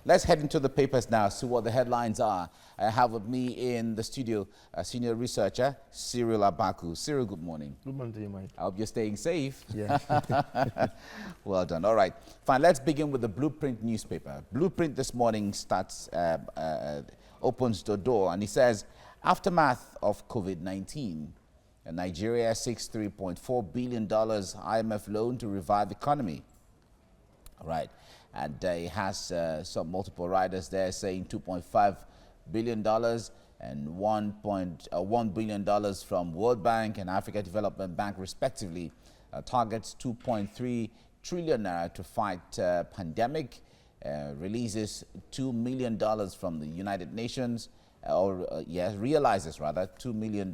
let's head into the papers now, see what the headlines are. I have with me in the studio a senior researcher, Cyril Abaku. Cyril, good morning. Good morning to you, Mike. I hope you're staying safe. Yeah. Well done. All right. Fine. Let's begin with the Blueprint newspaper. Blueprint this morning opens the door, and it says, aftermath of COVID-19, Nigeria seeks $3.4 billion IMF loan to revive economy. All right. And it has some multiple riders there saying $2.5 billion and $1 billion from World Bank and Africa Development Bank, respectively. Targets 2.3 trillion naira to fight pandemic. Releases $2 million from the United Nations, realizes rather $2 million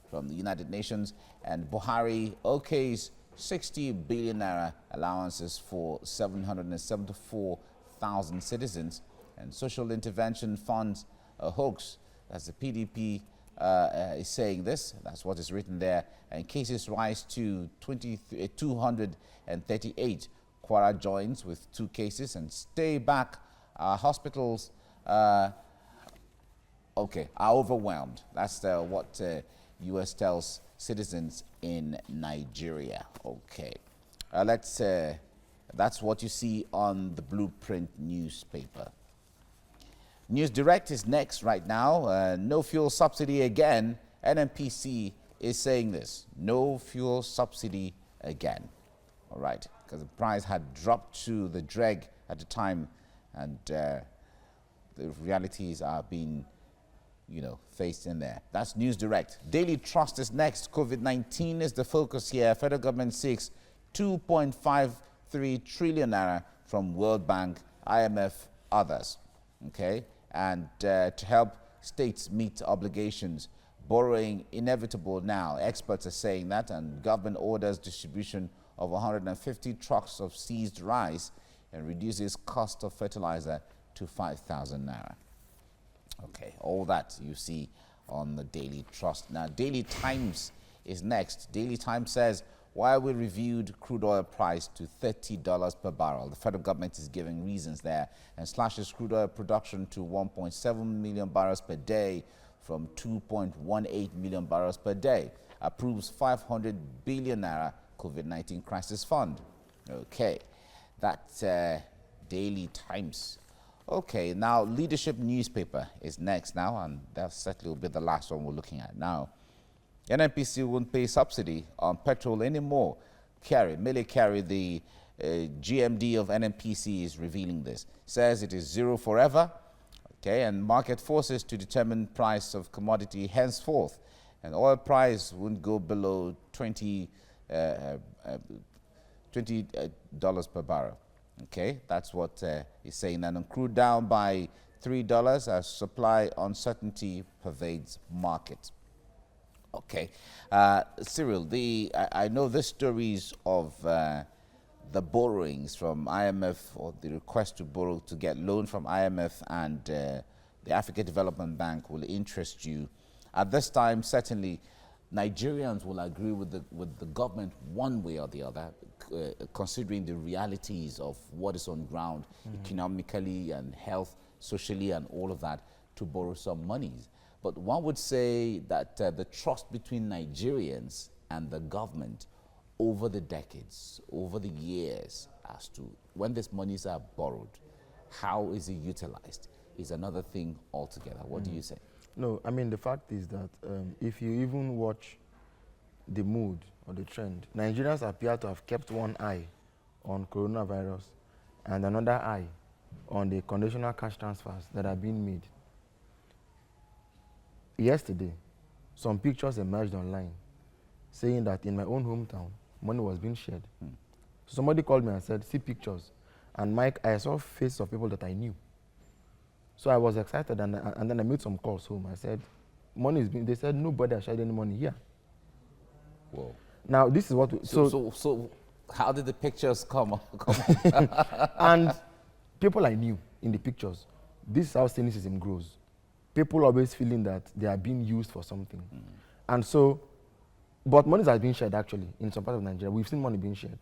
from the United Nations, and Buhari okays 60 billion naira allowances for 774,000 citizens, and social intervention funds a hoax. As the PDP is saying this, that's what is written there, and cases rise to 238. Kwara joins with 2 cases, and stay back hospitals are overwhelmed. That's what U.S. tells citizens in Nigeria. Okay, that's what you see on the Blueprint newspaper. News Direct is next right now. No fuel subsidy again. NNPC is saying this. No fuel subsidy again. All right, because the price had dropped to the dreg at the time, and the realities are being faced in there. That's News Direct. Daily Trust is next. COVID-19 is the focus here. Federal government seeks 2.53 trillion naira from World Bank, IMF, others. Okay, and to help states meet obligations. Borrowing inevitable now. Experts are saying that, and government orders distribution of 150 trucks of seized rice and reduces cost of fertilizer to 5,000 naira. Okay, all that you see on the Daily Trust. Now, Daily Times is next. Daily Times says, while we reviewed crude oil price to $30 per barrel, the federal government is giving reasons there, and slashes crude oil production to 1.7 million barrels per day from 2.18 million barrels per day. Approves 500 billion naira COVID-19 crisis fund. Okay, that's Daily Times. Okay, now Leadership newspaper is next now, and that certainly will be the last one we're looking at now. NNPC won't pay subsidy on petrol anymore. Kyari, the GMD of NNPC, is revealing this. Says it is zero forever. Okay, and market forces to determine price of commodity henceforth, and oil price won't go below $20 per barrel. Okay, that's what he's saying. And on crude down by $3 as supply uncertainty pervades market. Okay, Cyril, I know the stories of the borrowings from IMF, or the request to borrow to get loan from IMF and the Africa Development Bank will interest you. At this time, certainly, Nigerians will agree with the government one way or the other, considering the realities of what is on ground economically and health, socially, and all of that, to borrow some monies. But one would say that the trust between Nigerians and the government over the decades, over the years, as to when these monies are borrowed, how is it utilized, is another thing altogether. What do you say? No, I mean, the fact is that if you even watch the mood or the trend, Nigerians appear to have kept one eye on coronavirus and another eye on the conditional cash transfers that are being made. Yesterday, some pictures emerged online saying that in my own hometown, money was being shared. So somebody called me and said, see pictures. And Mike, I saw faces of people that I knew. So I was excited, and then I made some calls home. I said, money is being, they said, nobody has shared any money here. Whoa. Now, this is what, so how did the pictures come? And people I knew in the pictures, this is how cynicism grows. People always feeling that they are being used for something. And so, but money has been shared actually in some part of Nigeria. We've seen money being shared.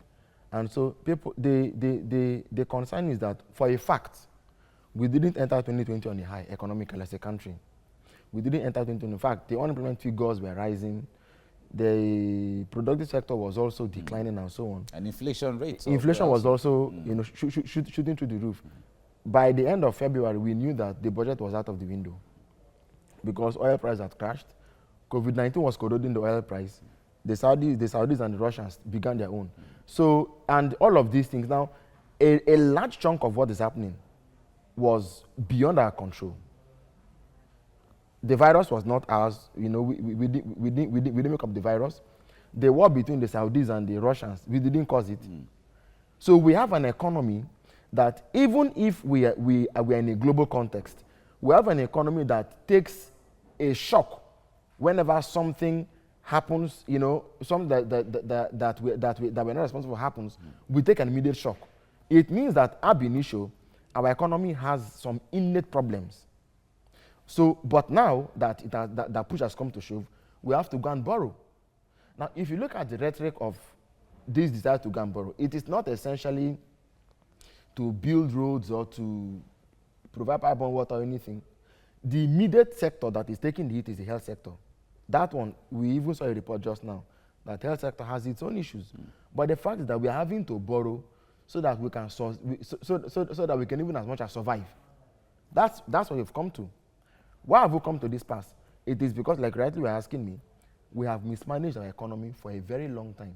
And so people, the concern is that for a fact, We didn't enter 2020 on a high economically as a country. We didn't enter 2020. In fact, the unemployment figures were rising. The productive sector was also declining and so on. And inflation rates. Inflation was also, you know, shooting through the roof. By the end of February, we knew that the budget was out of the window because oil price had crashed. COVID-19 was corroding the oil price. The Saudis and the Russians began their own. So, and all of these things now, a large chunk of what is happening was beyond our control. The virus was not ours. You know, we didn't make up the virus. The war between the Saudis and the Russians, we didn't cause it. So we have an economy that even if we are in a global context, we have an economy that takes a shock whenever something happens, you know, something that we're not responsible for happens, we take an immediate shock. It means that ab initio, our economy has some innate problems. So, but now that that push has come to shove, we have to go and borrow. Now, if you look at the rhetoric of this desire to go and borrow, it is not essentially to build roads or to provide pipeline water or anything. The immediate sector that is taking the hit is the health sector. That one, we even saw a report just now that the health sector has its own issues. But the fact is that we are having to borrow so that we can so that we can even as much as survive. That's what we've come to. Why have we come to this pass? It is because, like rightly you are asking me, we have mismanaged our economy for a very long time.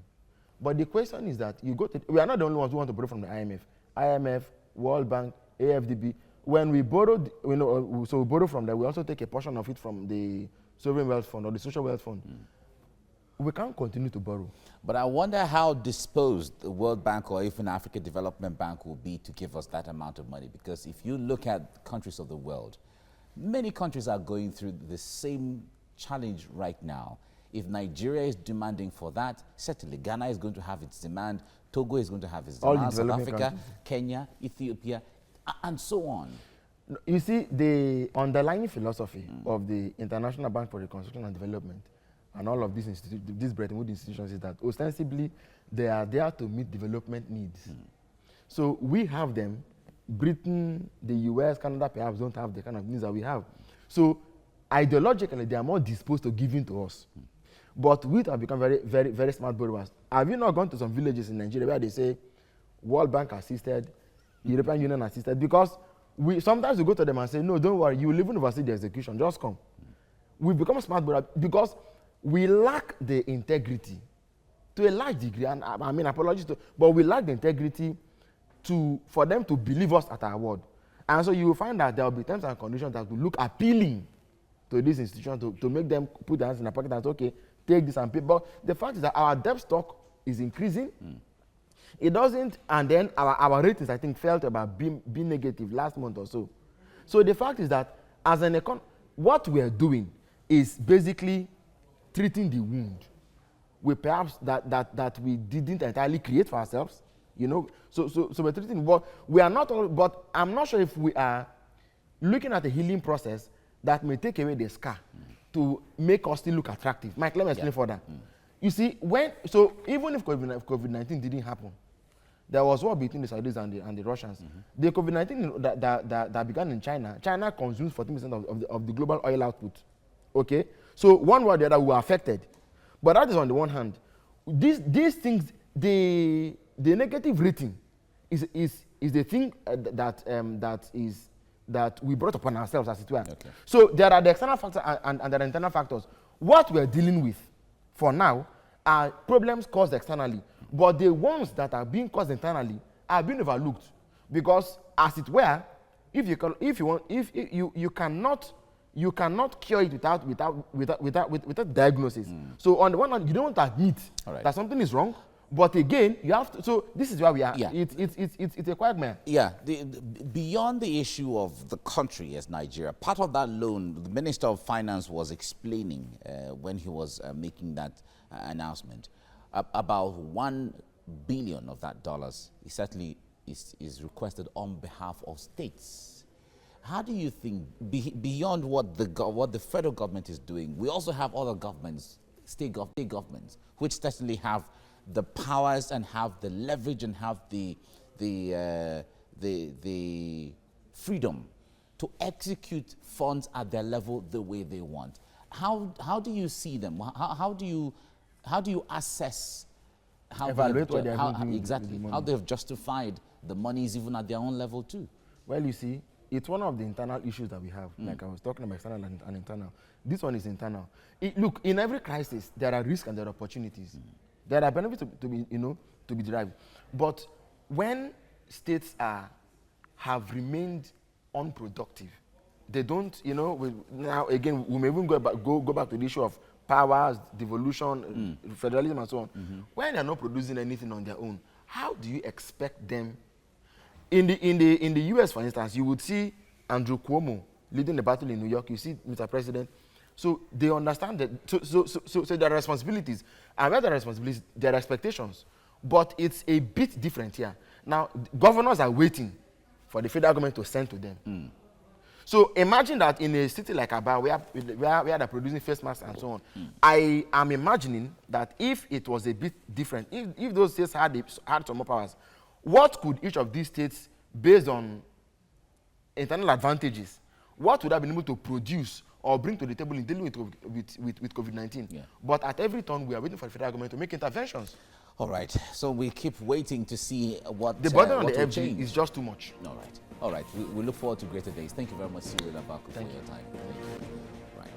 But the question is that we are not the only ones who want to borrow from the IMF, World Bank, AFDB. When we borrowed, so we borrow from there, we also take a portion of it from the Sovereign Wealth Fund or the Social Wealth Fund. We can't continue to borrow. But I wonder how disposed the World Bank or even African Development Bank will be to give us that amount of money. Because if you look at countries of the world, many countries are going through the same challenge right now. If Nigeria is demanding for that, certainly Ghana is going to have its demand, Togo is going to have its demand, South Africa, countries. Kenya, Ethiopia, and so on. You see, the underlying philosophy of the International Bank for Reconstruction and Development and all of these Bretton Woods institutions is that ostensibly they are there to meet development needs. So we have them. Britain, the US, Canada perhaps don't have the kind of needs that we have. So ideologically, they are more disposed to giving to us. But we have become very, very, very smart borrowers. Have you not gone to some villages in Nigeria where they say World Bank assisted, European Union assisted? Because sometimes we go to them and say, no, don't worry, you will even oversee the execution, just come. We become smart borrowers because we lack the integrity to a large degree. And I mean, apologies, but we lack the integrity for them to believe us at our word. And so you will find that there will be terms and conditions that will look appealing to these institutions to make them put their hands in their pocket and say, okay, take this and pay. But the fact is that our debt stock is increasing. It doesn't, and then our ratings, I think, fell to about being negative last month or so. So the fact is that as an what we are doing is basically treating the wound. We perhaps that we didn't entirely create for ourselves. You know, so we're treating, but we are not all, but I'm not sure if we are looking at a healing process that may take away the scar to make us still look attractive. Mike, let me explain further. You see, even if COVID-19 didn't happen, there was war between the Saudis and the Russians. The COVID-19 that began in China consumes 14% of the global oil output. Okay? So one way or the other, we were affected. But that is on the one hand. These things, the negative rating is the thing that we brought upon ourselves, as it were. Okay. So there are the external factors and there are internal factors. What we're dealing with for now are problems caused externally, but the ones that are being caused internally are being overlooked because, as it were, you cannot cure it without diagnosis. So on the one hand, you don't want to admit that something is wrong. But again, you have to. So this is where we are. Yeah. It's a quagmire. Yeah. Beyond the issue of the country as Nigeria, part of that loan, the Minister of Finance was explaining when he was making that announcement about $1 billion of that dollars. It certainly is requested on behalf of states. How do you think, beyond what the federal government is doing, we also have other governments, state governments, which certainly have the powers and have the leverage and have the freedom to execute funds at their level the way they want. How do you see them? How do you assess how Evaluate what they they're have, doing with exactly the money. how they've justified the monies even at their own level too? Well, you see, it's one of the internal issues that we have. Like I was talking about external and internal. This one is internal. Look, in every crisis, there are risks and there are opportunities. There are benefits to be derived. But when states have remained unproductive, they don't, now again, we may even go back to the issue of powers, devolution, federalism, and so on. When they're not producing anything on their own, how do you expect them? In the US, for instance, you would see Andrew Cuomo leading the battle in New York. You see Mr. President. So they understand that. So there are responsibilities, and where there are responsibilities, there are expectations. But it's a bit different here. Now, governors are waiting for the federal government to send to them. So imagine that in a city like Aba, where they're producing face masks and so on, I am imagining that if it was a bit different, if those states had some more powers, what could each of these states, based on internal advantages, what would have been able to produce or bring to the table in dealing with COVID-19? Yeah. But at every turn, we are waiting for the federal government to make interventions. All right. So we keep waiting to see what the burden on the FG change. is just too much. All right. All right. We look forward to greater days. Thank you very much, Cyril Abaku, for your time. Thank you. Right.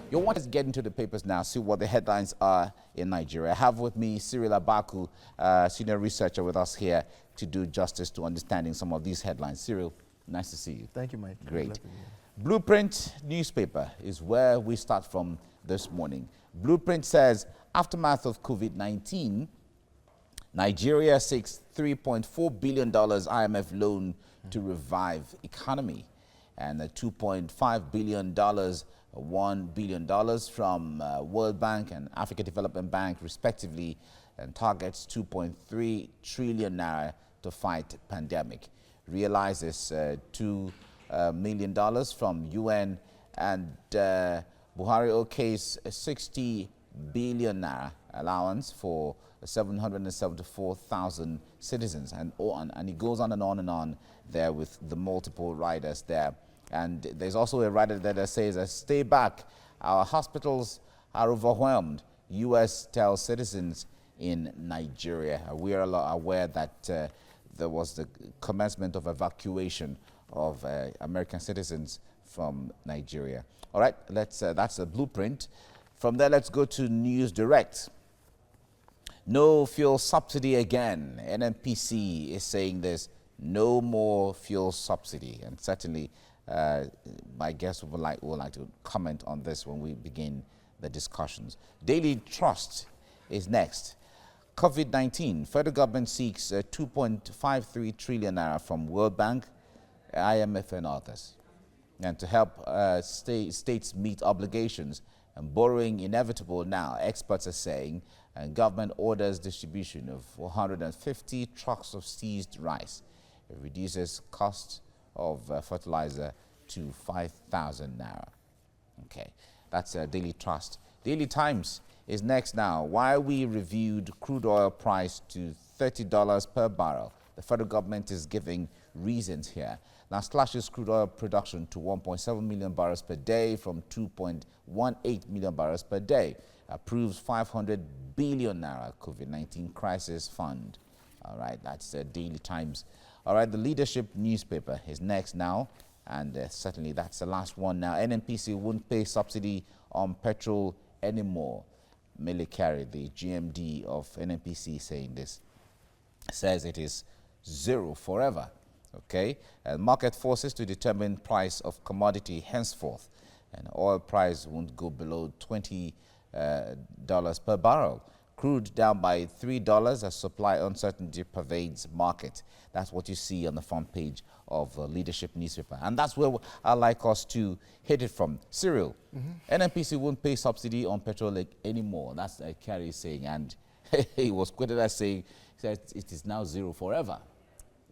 You want to get into the papers now, see what the headlines are in Nigeria. I have with me Cyril Abaku, senior researcher with us here to do justice to understanding some of these headlines. Cyril, nice to see you. Thank you, Mike. Great. Blueprint newspaper is where we start from this morning. Blueprint says, aftermath of COVID-19, Nigeria seeks $3.4 billion IMF loan to revive economy, and $2.5 billion, $1 billion from World Bank and Africa Development Bank, respectively, and targets 2.3 trillion naira to fight pandemic. Realizes $2 million from UN, and Buhari okays 60 billion naira allowance for 774,000 citizens, and it goes on and on there with the multiple riders there. And there's also a rider there that says, stay back, our hospitals are overwhelmed, US tells citizens in Nigeria. We are aware that there was the commencement of evacuation of American citizens from Nigeria. All right, that's a blueprint. From there, let's go to News Direct. No fuel subsidy again. NNPC is saying there's no more fuel subsidy, and certainly my guest would like to comment on this when we begin the discussions. Daily Trust is next. COVID-19, federal government seeks 2.53 trillion naira from World Bank, IMF and others, and to help states meet obligations, and borrowing inevitable now, experts are saying, and government orders distribution of 450 trucks of seized rice. It reduces cost of fertilizer to 5,000 naira. Okay, that's Daily Trust. Daily Times is next now. Why we reviewed crude oil price to $30 per barrel. The federal government is giving reasons here. Now slashes crude oil production to 1.7 million barrels per day from 2.18 million barrels per day. Approves 500 billion naira COVID-19 crisis fund. All right, that's Daily Times. All right, the Leadership newspaper is next now, and certainly that's the last one now. NNPC won't pay subsidy on petrol anymore. Kyari, the GMD of NNPC, saying this, says it is zero forever. Okay, market forces to determine price of commodity henceforth, and oil price won't go below $20 per barrel. Crude down by $3 as supply uncertainty pervades market. That's what you see on the front page of Leadership newspaper, and that's where I like us to hit it from. Cyril, NNPC won't pay subsidy on petrol anymore. That's Kyari saying, and he was quoted as saying that it is now zero forever.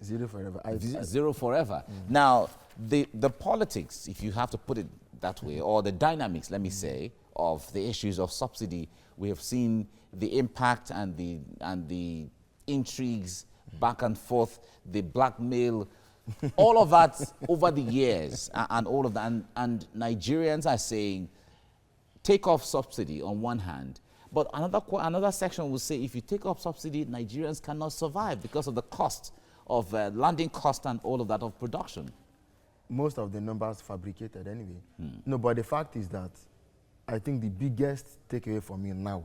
Zero forever. Zero forever. Now, the politics, if you have to put it that way, or the dynamics, let me say, of the issues of subsidy, we have seen the impact and the intrigues back and forth, the blackmail All of that over the years and all of that. And Nigerians are saying, take off subsidy on one hand. But another section will say, if you take off subsidy, Nigerians cannot survive because of the cost of landing cost and all of that of production. Most of the numbers fabricated anyway. No, but the fact is that I think the biggest takeaway for me now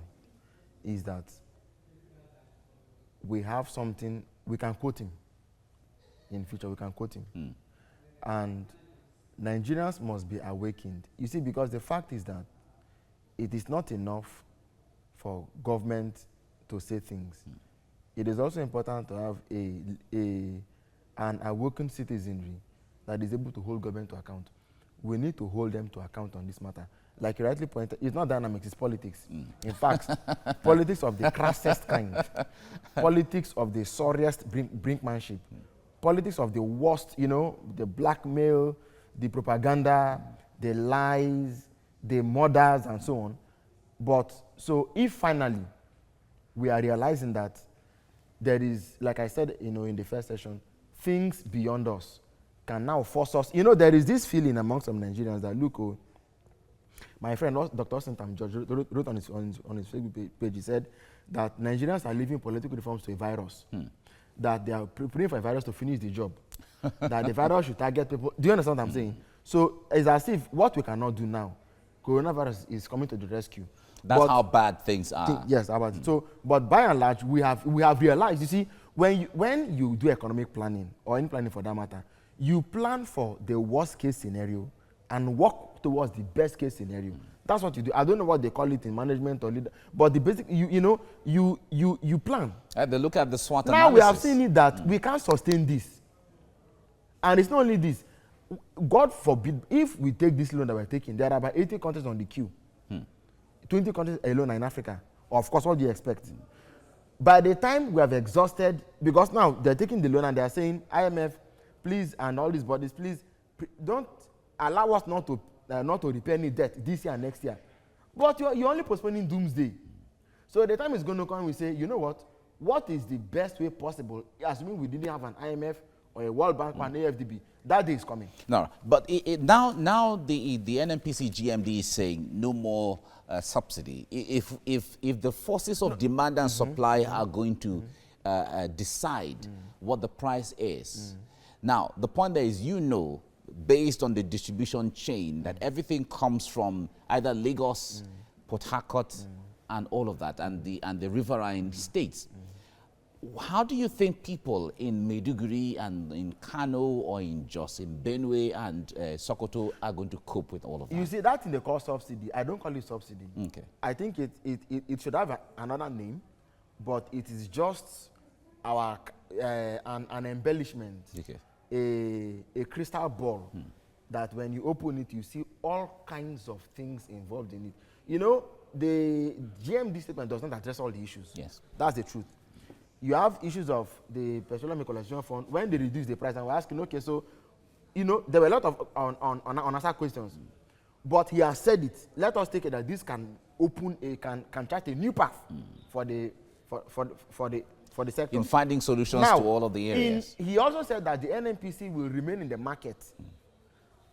is that we have something, we can quote him. In future, we can quote him. And Nigerians must be awakened. You see, because the fact is that it is not enough for government to say things. It is also important to have an awakened citizenry that is able to hold government to account. We need to hold them to account on this matter. Like you rightly pointed, it's not dynamics, it's politics. In fact, politics of the crassest kind, politics of the sorriest brinkmanship, politics of the worst, you know, the blackmail, the propaganda, the lies, the murders, and so on. But so if finally we are realizing that there is, like I said, you know, in the first session, things beyond us can now force us. You know, there is this feeling among some Nigerians that, look, oh, my friend, Dr. Osentam George, wrote on his Facebook page, he said that Nigerians are leaving political reforms to a virus, that they are preparing for a virus to finish the job, that the virus should target people. Do you understand what I'm saying? So it's as if what we cannot do now, coronavirus is coming to the rescue. That's how bad things are. Yes, about it. So, but by and large, we have realized, you see, when you do economic planning, or any planning for that matter, you plan for the worst case scenario and work towards the best case scenario. That's what you do. I don't know what they call it in management or leader, but the basic, you plan. They look at the SWOT now analysis. We have seen it that we can't sustain this. And it's not only this. God forbid, if we take this loan that we're taking, there are about 80 countries on the queue. 20 countries alone are in Africa. Of course, what do you expect? By the time we have exhausted, because now they're taking the loan and they're saying, IMF, please, and all these bodies, please, don't allow us not to repay any debt this year and next year. But you're only postponing doomsday. So the time is going to come, we say, you know what? What is the best way possible, assuming we didn't have an IMF or a World Bank or an AFDB? That day is coming. No, but now the NNPC GMD is saying no more subsidy. If the forces of demand and supply are going to decide what the price is. Now, the point there is, based on the distribution chain, that everything comes from either Lagos, Port Harcourt, and all of that, and the riverine states. How do you think people in Maiduguri and in Kano or in Jos, in Benue and Sokoto are going to cope with all of that? You see, that's in the call subsidy. I don't call it subsidy. Okay. I think it should have another name, but it is just our an embellishment, Okay. a crystal ball that when you open it, you see all kinds of things involved in it. You know, the GMD statement does not address all the issues. Yes. That's the truth. You have issues of the Petroleum Equalization Fund. When they reduce the price, and we're asking, okay, so, there were a lot of unanswered questions. But he has said it. Let us take it that this can open can chart a new path for the sector. In finding solutions Now, to all of the areas. He also said that the NNPC will remain in the market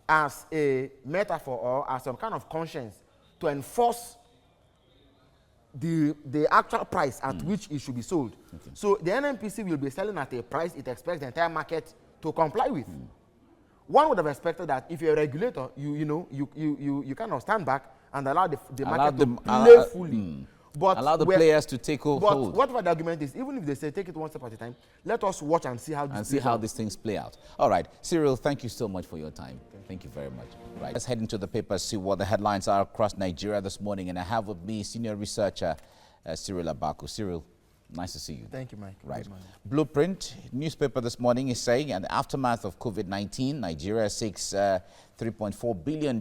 as a metaphor or as some kind of conscience to enforce the actual price at which it should be sold. Okay. So the NNPC will be selling at a price it expects the entire market to comply with. One would have expected that if you're a regulator, you kind of stand back and allow the market to play fully. But allow the players to take hold. But whatever the argument is, even if they say take it one step at a time, let us watch and see how these things play out. All right, Cyril, thank you so much for your time. Thank you very much. Right, let's head into the papers, see what the headlines are across Nigeria this morning, and I have with me senior researcher Cyril Abaku. Cyril, nice to see you. Thank you, Mike. Right. Blueprint newspaper this morning is saying, in the aftermath of COVID-19, Nigeria seeks $3.4 billion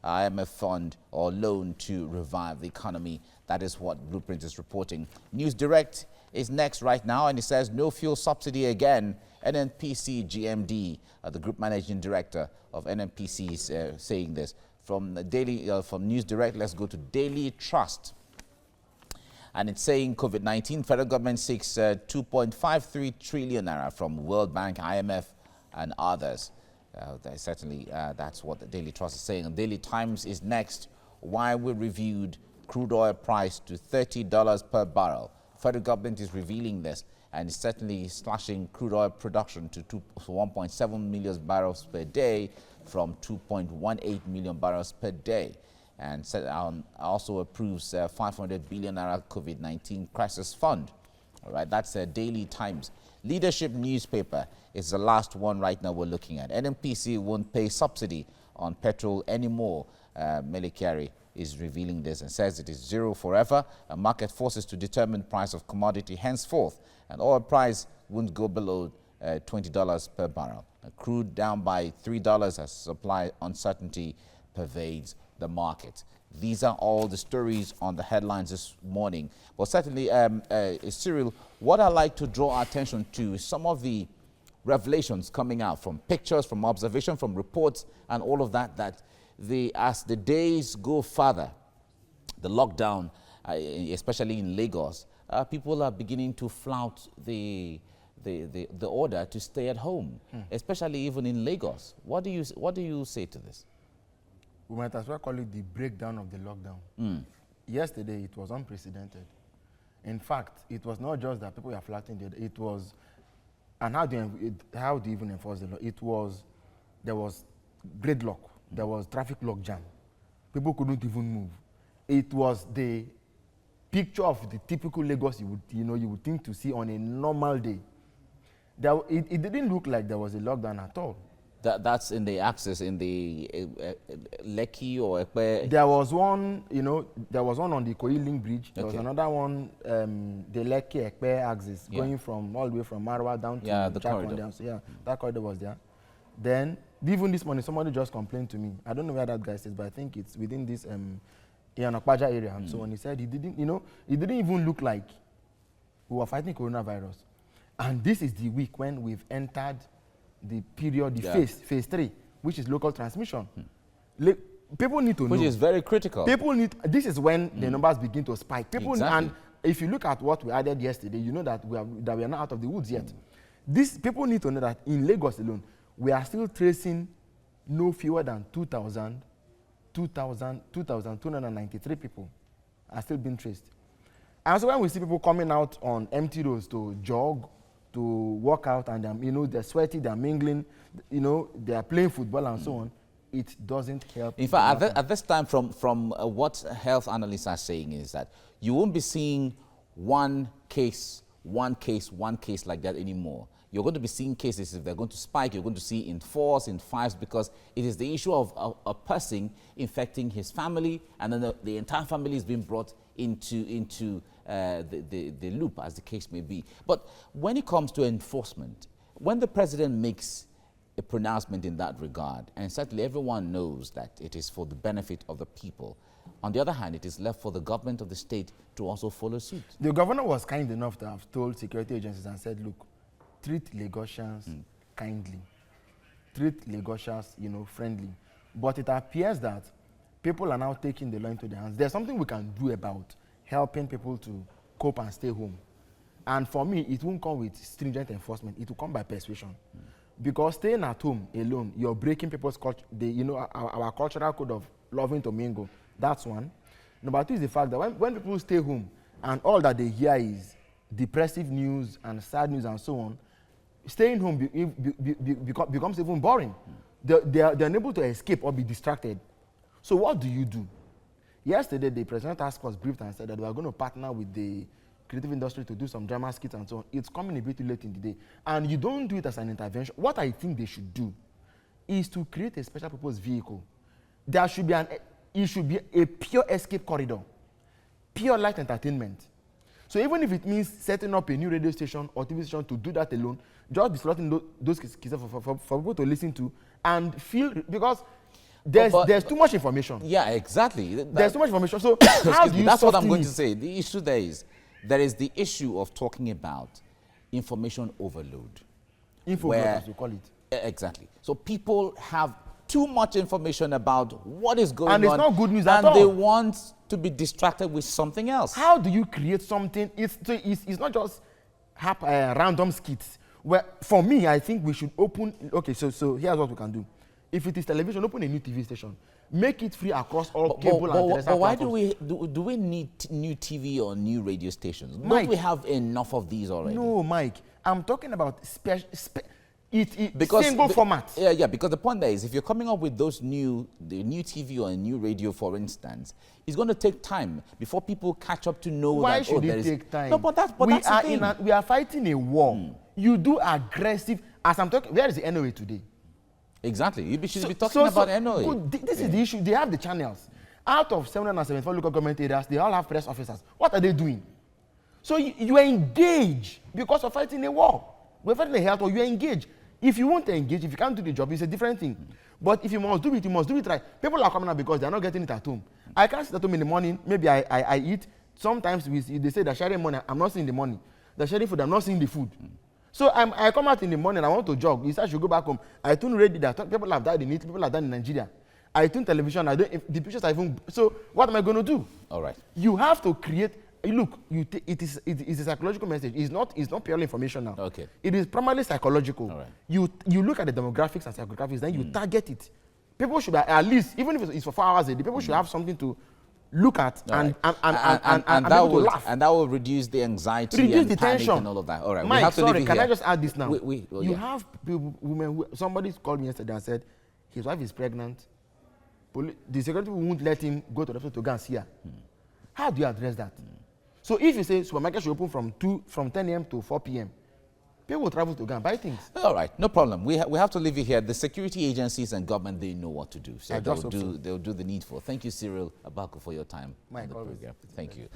IMF fund or loan to revive the economy. That is what Blueprint is reporting. News Direct is next right now, and it says no fuel subsidy again. NNPC GMD, the group managing director of NNPC, is saying this. From News Direct, let's go to Daily Trust. And it's saying COVID-19, federal government seeks 2.53 trillion naira from World Bank, IMF, and others. Certainly, that's what the Daily Trust is saying. And Daily Times is next. Why we reviewed crude oil price to $30 per barrel. Federal government is revealing this, and it's certainly slashing crude oil production to 1.7 million barrels per day from 2.18 million barrels per day. And also approves 500 billion naira COVID-19 crisis fund. All right, that's a Daily Times. Leadership newspaper is the last one right now we're looking at. NNPC won't pay subsidy on petrol anymore. Kyari is revealing this and says it is zero forever. Market forces to determine price of commodity henceforth. And oil price won't go below $20 per barrel. Crude down by $3 as supply uncertainty pervades the market. These are all the stories on the headlines this morning. But certainly, Cyril, what I'd like to draw attention to is some of the revelations coming out from pictures, from observation, from reports, and all of that, that as the days go further, the lockdown, especially in Lagos, people are beginning to flout the order to stay at home, especially even in Lagos. What do you say to this? We might as well call it the breakdown of the lockdown. Yesterday, it was unprecedented. In fact, it was not just that people were flouting it was, and how do you even enforce the law? There was gridlock, there was traffic lock jam. People couldn't even move. It was the picture of the typical Lagos you would think to see on a normal day. It didn't look like there was a lockdown at all. That's in the axis, in the Lekki or Ekpe? There was one, there was one on the Koiling Bridge. There was another one, the Lekki Ekpe axis, going from all the way from Marwa down to the corridor. So that corridor was there. Then, even this morning, somebody just complained to me. I don't know where that guy is, but I think it's within this Iyanokpaja area and so on. He said it didn't even look like we were fighting coronavirus. And this is the week when we've entered the period, phase 3, which is local transmission. People need to know. Which is very critical. This is when the numbers begin to spike. And if you look at what we added yesterday, you know that we are not out of the woods yet. People need to know that in Lagos alone, we are still tracing no fewer than 2,293 people are still being traced. And so when we see people coming out on empty roads to jog, to work out, and they're sweaty, they're mingling, they're playing football and so on, it doesn't help. In fact, at this time, from what health analysts are saying is that you won't be seeing one case like that anymore. You're going to be seeing cases, if they're going to spike, you're going to see in 4s, in 5s, because it is the issue of a person infecting his family, and then the entire family is being brought into the loop, as the case may be. But when it comes to enforcement, when the president makes a pronouncement in that regard, and certainly everyone knows that it is for the benefit of the people, on the other hand, it is left for the government of the state to also follow suit. The governor was kind enough to have told security agencies and said, look, treat Lagosians kindly. Treat Lagosians, friendly. But it appears that people are now taking the law into their hands. There's something we can do about helping people to cope and stay home. And for me, it won't come with stringent enforcement. It will come by persuasion. Because staying at home alone, you're breaking people's culture, our cultural code of loving to mingle. That's one. Number 2 is the fact that when people stay home and all that they hear is depressive news and sad news and so on, staying home becomes even boring. They're unable to escape or be distracted. So what do you do? Yesterday, the President Task Force briefed and said that we are going to partner with the creative industry to do some drama skits and so on. It's coming a bit too late in the day. And you don't do it as an intervention. What I think they should do is to create a special purpose vehicle. There should be it should be a pure escape corridor, pure light entertainment. So even if it means setting up a new radio station or TV station to do that alone, just distributing those skits for people to listen to and feel, because there's too much information. Yeah, exactly. There's too much information. So how do you that's what I'm going to say. The issue there is the issue of talking about information overload. Infographics, as we call it. Exactly. So people have too much information about what is going on. And it's not good news at all. And they want to be distracted with something else. How do you create something? It's not just random skits. Well, for me, I think we should open, okay, so here's what we can do. If it is television, open a new TV station. Make it free across all cable and terrestrial But why platforms. do we need new TV or new radio stations? Mike, Don't we have enough of these already? No, Mike. I'm talking about Because single format. Yeah, because the point there is, if you're coming up with the new TV or a new radio, for instance, it's going to take time before people catch up to know Why that. should it take time? No, but that's the thing. We are fighting a war. You do aggressive. As I'm talking, where is the NOA today? Exactly. You should be talking about NOA. Good. This is the issue. They have the channels. Out of 774 local government areas, they all have press officers. What are they doing? So you are engaged because we're fighting a war. We're fighting a health war. You are engaged. If you want to engage, if you can't do the job, it's a different thing. But if you must do it, you must do it right. People are coming out because they're not getting it at home. I can't sit at home in the morning. Maybe I eat. Sometimes they say they're sharing money. I'm not seeing the money. They're sharing food. I'm not seeing the food. So I come out in the morning. I want to jog. He said I should go back home. I tune radio. That people have died in Italy. People have died in Nigeria. I tune television. The pictures are even. So what am I going to do? All right. You have to create. Look, it is a psychological message. It's not purely informational. Okay. It is primarily psychological. All right. You look at the demographics and psychographics, then you target it. People should at least, even if it's for 4 hours a day, people should have something to look at and that will reduce the anxiety, reduce and the panic tension. And all of that. All right. Mike, we have to sorry, leave can here. I just add this now? You have people, women who, somebody called me yesterday and said his wife is pregnant. The security won't let him go to the hospital to go and see her. How do you address that? So if you say supermarket should open from 10 a.m. to 4 p.m., people will travel to go and buy things. All right, no problem. We have to leave it here. The security agencies and government, they know what to do. So they'll do the needful. Thank you, Cyril Abako, for your time. My God. Thank you.